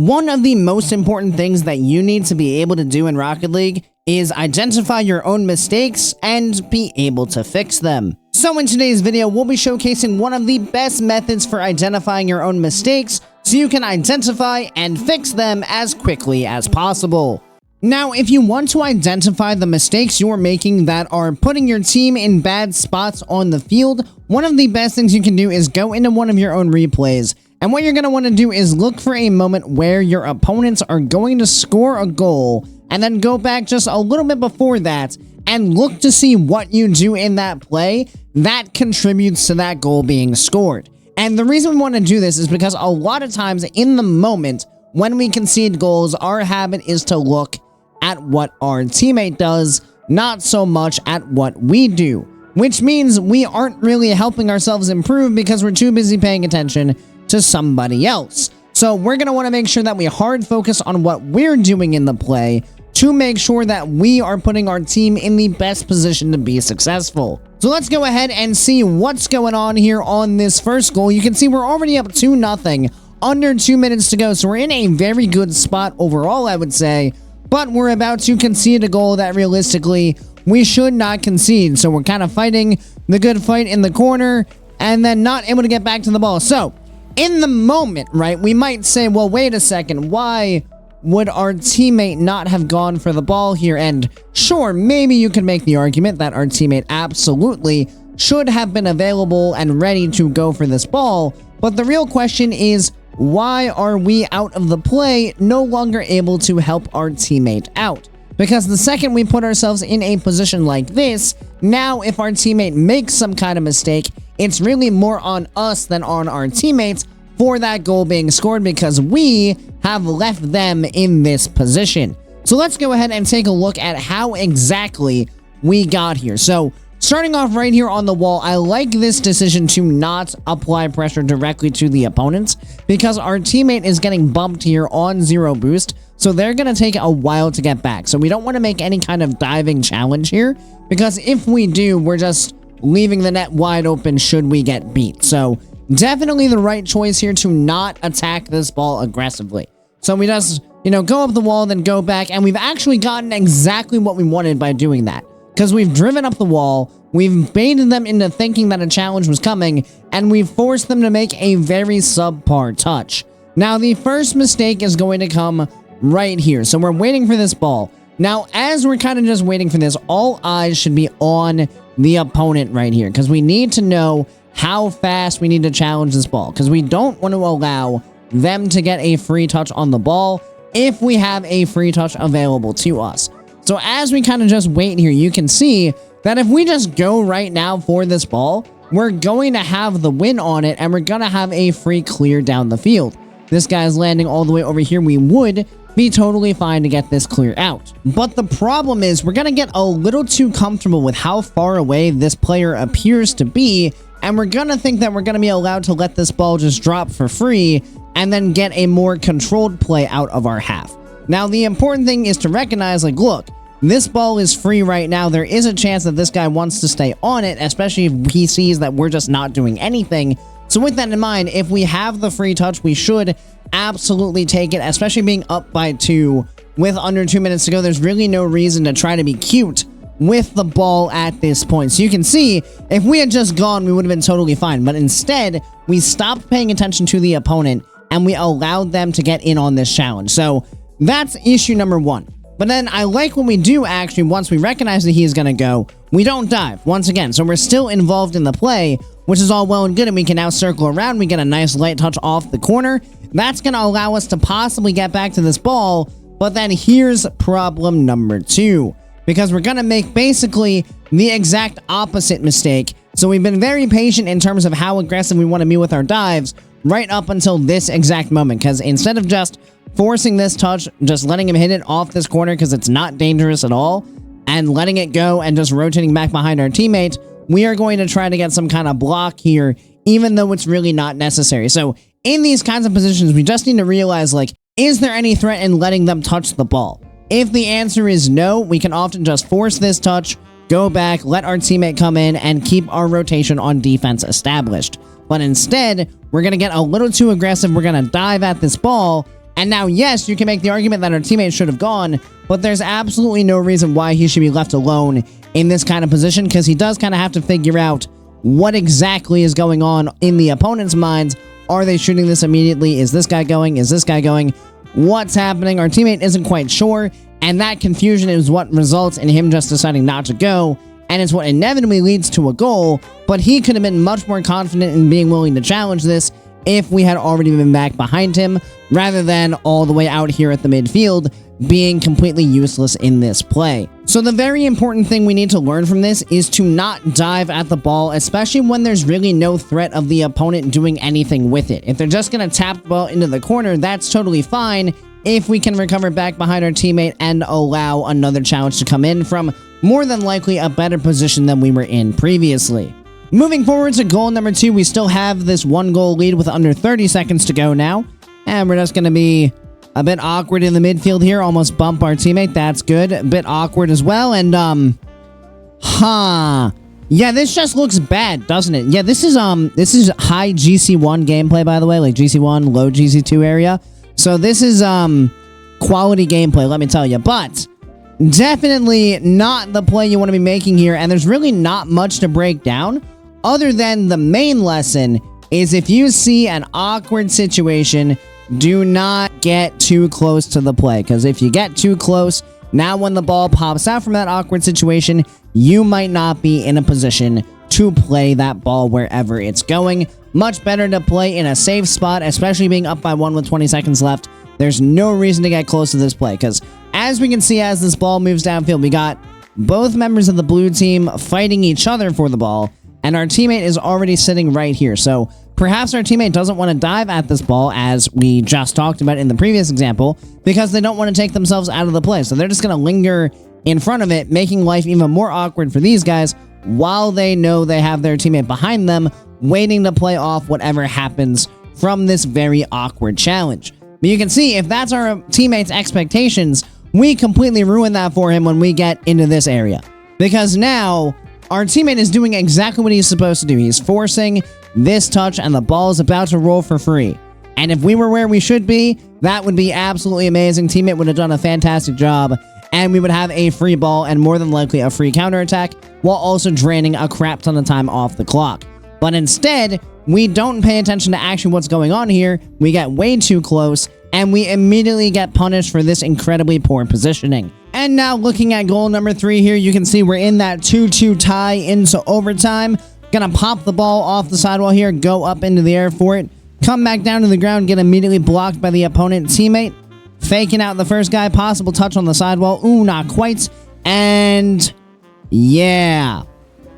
One of the most important things that you need to be able to do in Rocket League is identify your own mistakes and be able to fix them. So in today's video, we'll be showcasing one of the best methods for identifying your own mistakes so you can identify and fix them as quickly as possible. Now, if you want to identify the mistakes you're making that are putting your team in bad spots on the field, one of the best things you can do is go into one of your own replays. And what you're going to want to do is look for a moment where your opponents are going to score a goal, and then go back just a little bit before that and look to see what you do in that play that contributes to that goal being scored. And the reason we want to do this is because a lot of times in the moment when we concede goals, our habit is to look at what our teammate does, not so much at what we do, which means we aren't really helping ourselves improve because we're too busy paying attention to somebody else. So we're going to want to make sure that we hard focus on what we're doing in the play to make sure that we are putting our team in the best position to be successful. So let's go ahead and see what's going on here on this first goal. You can see we're already up 2-0, under 2 minutes to go. So we're in a very good spot overall, I would say, but we're about to concede a goal that realistically we should not concede. So we're kind of fighting the good fight in the corner and then not able to get back to the ball. So in the moment, right, we might say, well, wait a second, why would our teammate not have gone for the ball here? And sure, maybe you can make the argument that our teammate absolutely should have been available and ready to go for this ball, but the real question is, why are we out of the play, no longer able to help our teammate out? Because the second we put ourselves in a position like this, now if our teammate makes some kind of mistake, it's really more on us than on our teammates for that goal being scored because we have left them in this position. So let's go ahead and take a look at how exactly we got here. So starting off right here on the wall, I like this decision to not apply pressure directly to the opponents because our teammate is getting bumped here on 0 boost. So they're going to take a while to get back. So we don't want to make any kind of diving challenge here because if we do, we're just leaving the net wide open should we get beat. So definitely the right choice here to not attack this ball aggressively. So we just, go up the wall, then go back, and we've actually gotten exactly what we wanted by doing that. Because we've driven up the wall, we've baited them into thinking that a challenge was coming, and we've forced them to make a very subpar touch. Now, the first mistake is going to come right here. So we're waiting for this ball. Now, as we're kind of just waiting for this, all eyes should be on the opponent right here, because we need to know how fast we need to challenge this ball, because we don't want to allow them to get a free touch on the ball if we have a free touch available to us. So as we kind of just wait here, you can see that if we just go right now for this ball, we're going to have the win on it, and we're going to have a free clear down the field. This guy's landing all the way over here. We would be totally fine to get this clear out. But the problem is we're going to get a little too comfortable with how far away this player appears to be, and we're going to think that we're going to be allowed to let this ball just drop for free and then get a more controlled play out of our half. Now, the important thing is to recognize, look, this ball is free right now. There is a chance that this guy wants to stay on it, especially if he sees that we're just not doing anything. So with that in mind, if we have the free touch, we should absolutely take it, especially being up by 2 with under 2 minutes to go. There's really no reason to try to be cute with the ball at this point. So you can see, if we had just gone, we would have been totally fine. But instead, we stopped paying attention to the opponent, and we allowed them to get in on this challenge. So that's issue number 1. But then I like when we do actually, once we recognize that he is going to go, we don't dive once again. So we're still involved in the play, which is all well and good, and we can now circle around. We get a nice light touch off the corner. That's going to allow us to possibly get back to this ball. But then here's problem number 2, because we're going to make basically the exact opposite mistake. So we've been very patient in terms of how aggressive we want to be with our dives right up until this exact moment, because instead of just forcing this touch, just letting him hit it off this corner because it's not dangerous at all, and letting it go and just rotating back behind our teammate, we are going to try to get some kind of block here, even though it's really not necessary. So in these kinds of positions, we just need to realize, is there any threat in letting them touch the ball? If the answer is no, we can often just force this touch, go back, let our teammate come in, and keep our rotation on defense established. But instead, we're going to get a little too aggressive. We're going to dive at this ball, And now, yes, you can make the argument that our teammate should have gone, but there's absolutely no reason why he should be left alone in this kind of position, because he does kind of have to figure out what exactly is going on in the opponent's minds. Are they shooting this immediately? Is this guy going? Is this guy going? What's happening? Our teammate isn't quite sure, and that confusion is what results in him just deciding not to go, and it's what inevitably leads to a goal. But he could have been much more confident in being willing to challenge this if we had already been back behind him, rather than all the way out here at the midfield, being completely useless in this play. So the very important thing we need to learn from this is to not dive at the ball, especially when there's really no threat of the opponent doing anything with it. If they're just going to tap the ball into the corner, that's totally fine if we can recover back behind our teammate and allow another challenge to come in from more than likely a better position than we were in previously. Moving forward to goal number 2, we still have this 1-goal lead with under 30 seconds to go now. And we're just going to be a bit awkward in the midfield here. Almost bump our teammate. That's good. A bit awkward as well. And, yeah, this just looks bad, doesn't it? Yeah, this is high GC1 gameplay, by the way. Like GC1, low GC2 area. So this is, quality gameplay, let me tell you. But definitely not the play you want to be making here. And there's really not much to break down, other than the main lesson is if you see an awkward situation, do not get too close to the play. Because if you get too close, now when the ball pops out from that awkward situation, you might not be in a position to play that ball wherever it's going. Much better to play in a safe spot, especially being up by 1 with 20 seconds left. There's no reason to get close to this play, because as we can see, as this ball moves downfield, we got both members of the blue team fighting each other for the ball, and our teammate is already sitting right here. So perhaps our teammate doesn't want to dive at this ball, as we just talked about in the previous example, because they don't want to take themselves out of the play. So they're just going to linger in front of it, making life even more awkward for these guys, while they know they have their teammate behind them, waiting to play off whatever happens from this very awkward challenge. But you can see, if that's our teammate's expectations, we completely ruin that for him when we get into this area. Because now, our teammate is doing exactly what he's supposed to do. He's forcing this touch, and the ball is about to roll for free. And if we were where we should be, that would be absolutely amazing. Teammate would have done a fantastic job, and we would have a free ball and more than likely a free counterattack, while also draining a crap ton of time off the clock. But instead, we don't pay attention to actually what's going on here. We get way too close, and we immediately get punished for this incredibly poor positioning. And now, looking at goal number 3 here, you can see we're in that 2-2 tie into overtime. Gonna pop the ball off the sidewall here, go up into the air for it, come back down to the ground, get immediately blocked by the opponent teammate. Faking out the first guy, possible touch on the sidewall. Ooh, not quite. And yeah,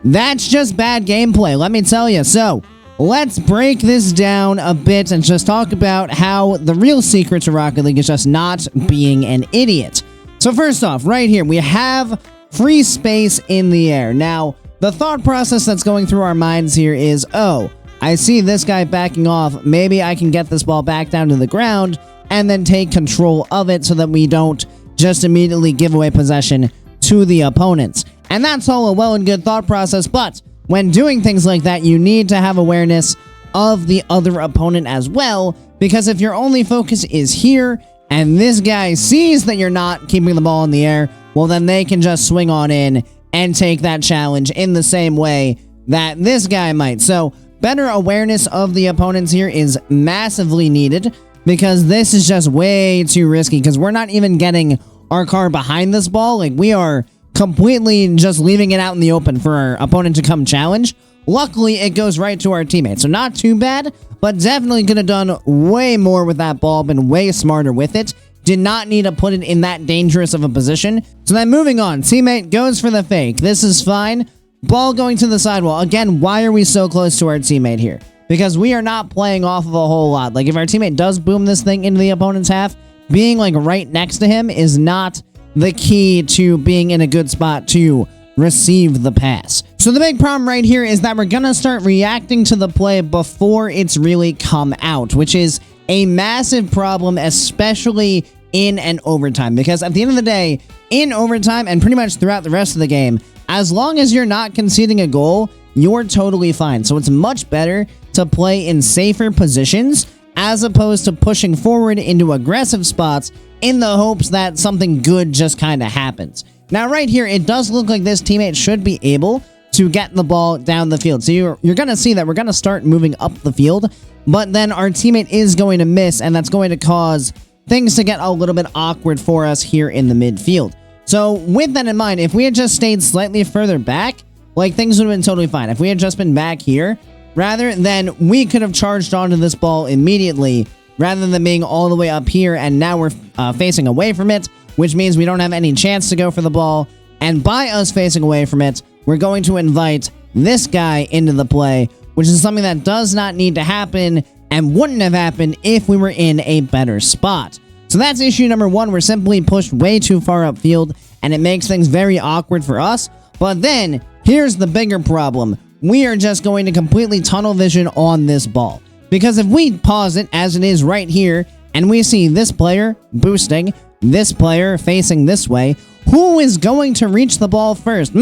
that's just bad gameplay, let me tell you. So let's break this down a bit and just talk about how the real secret to Rocket League is just not being an idiot. So first off, right here, we have free space in the air. Now, the thought process that's going through our minds here is, oh, I see this guy backing off. Maybe I can get this ball back down to the ground and then take control of it so that we don't just immediately give away possession to the opponents. And that's all a well and good thought process, but when doing things like that, you need to have awareness of the other opponent as well, because if your only focus is here, and this guy sees that you're not keeping the ball in the air, well, then they can just swing on in and take that challenge in the same way that this guy might. So better awareness of the opponents here is massively needed, because this is just way too risky, because we're not even getting our car behind this ball. Like, we are completely just leaving it out in the open for our opponent to come challenge. Luckily, it goes right to our teammate, so not too bad, but definitely could have done way more with that ball, been way smarter with it. Did not need to put it in that dangerous of a position. So then moving on, teammate goes for the fake. This is fine. Ball going to the sidewall. Again, why are we so close to our teammate here? Because we are not playing off of a whole lot. Like, if our teammate does boom this thing into the opponent's half, being like right next to him is not the key to being in a good spot to receive the pass. So the big problem right here is that we're gonna start reacting to the play before it's really come out, which is a massive problem, especially in an overtime, because at the end of the day, in overtime and pretty much throughout the rest of the game, as long as you're not conceding a goal, you're totally fine. So it's much better to play in safer positions as opposed to pushing forward into aggressive spots in the hopes that something good just kind of happens. Now, right here, it does look like this teammate should be able to get the ball down the field. So you're going to see that we're going to start moving up the field, but then our teammate is going to miss, and that's going to cause things to get a little bit awkward for us here in the midfield. So with that in mind, if we had just stayed slightly further back, like, things would have been totally fine. If we had just been back here, rather, then we could have charged onto this ball immediately, rather than being all the way up here, and now we're facing away from it, which means we don't have any chance to go for the ball. And by us facing away from it, we're going to invite this guy into the play, which is something that does not need to happen and wouldn't have happened if we were in a better spot. So that's issue number one. We're simply pushed way too far upfield, and it makes things very awkward for us. But then, here's the bigger problem. We are just going to completely tunnel vision on this ball. Because if we pause it, as it is right here, and we see this player boosting, this player facing this way, who is going to reach the ball first?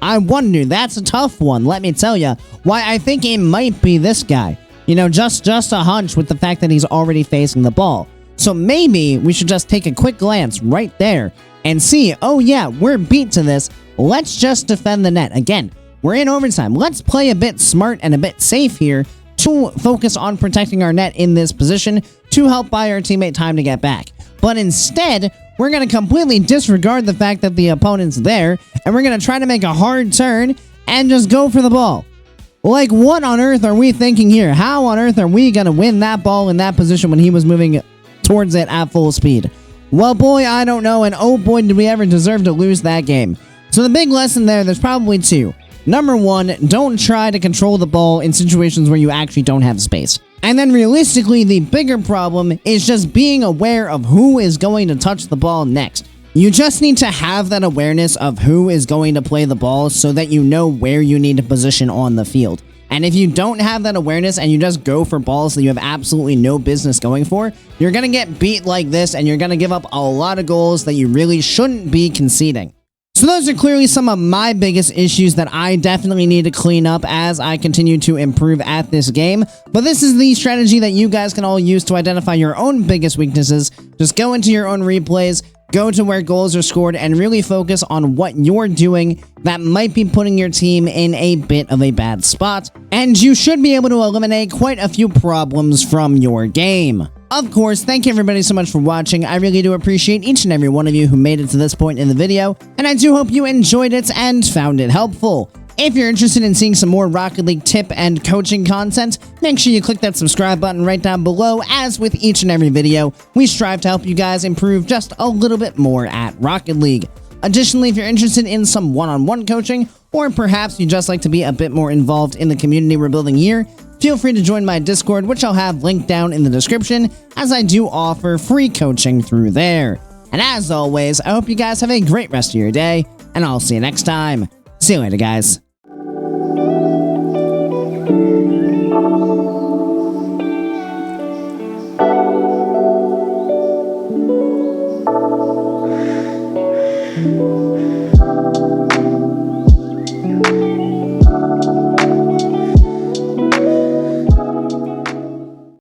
I wonder. That's a tough one, let me tell you. Why, I think it might be this guy. You know, just a hunch with the fact that he's already facing the ball. So maybe we should just take a quick glance right there and see, oh yeah, we're beat to this. Let's just defend the net. Again, we're in overtime. Let's play a bit smart and a bit safe here to focus on protecting our net in this position to help buy our teammate time to get back. But instead, we're going to completely disregard the fact that the opponent's there, and we're going to try to make a hard turn and just go for the ball. Like, what on earth are we thinking here? How on earth are we going to win that ball in that position when he was moving towards it at full speed? Well, boy, I don't know, and oh boy, did we ever deserve to lose that game. So the big lesson there's probably two. Number one, don't try to control the ball in situations where you actually don't have space. And then realistically, the bigger problem is just being aware of who is going to touch the ball next. You just need to have that awareness of who is going to play the ball so that you know where you need to position on the field. And if you don't have that awareness and you just go for balls that you have absolutely no business going for, you're going to get beat like this, and you're going to give up a lot of goals that you really shouldn't be conceding. So those are clearly some of my biggest issues that I definitely need to clean up as I continue to improve at this game. But this is the strategy that you guys can all use to identify your own biggest weaknesses. Just go into your own replays, go to where goals are scored, and really focus on what you're doing that might be putting your team in a bit of a bad spot. And you should be able to eliminate quite a few problems from your game. Of course, thank you everybody so much for watching. I really do appreciate each and every one of you who made it to this point in the video, and I do hope you enjoyed it and found it helpful. If you're interested in seeing some more Rocket League tip and coaching content, make sure you click that subscribe button right down below. As with each and every video, we strive to help you guys improve just a little bit more at Rocket League. Additionally, if you're interested in some one-on-one coaching, or perhaps you just like to be a bit more involved in the community we're building here, feel free to join my Discord, which I'll have linked down in the description, as I do offer free coaching through there. And as always, I hope you guys have a great rest of your day, and I'll see you next time. See you later, guys. Thank you.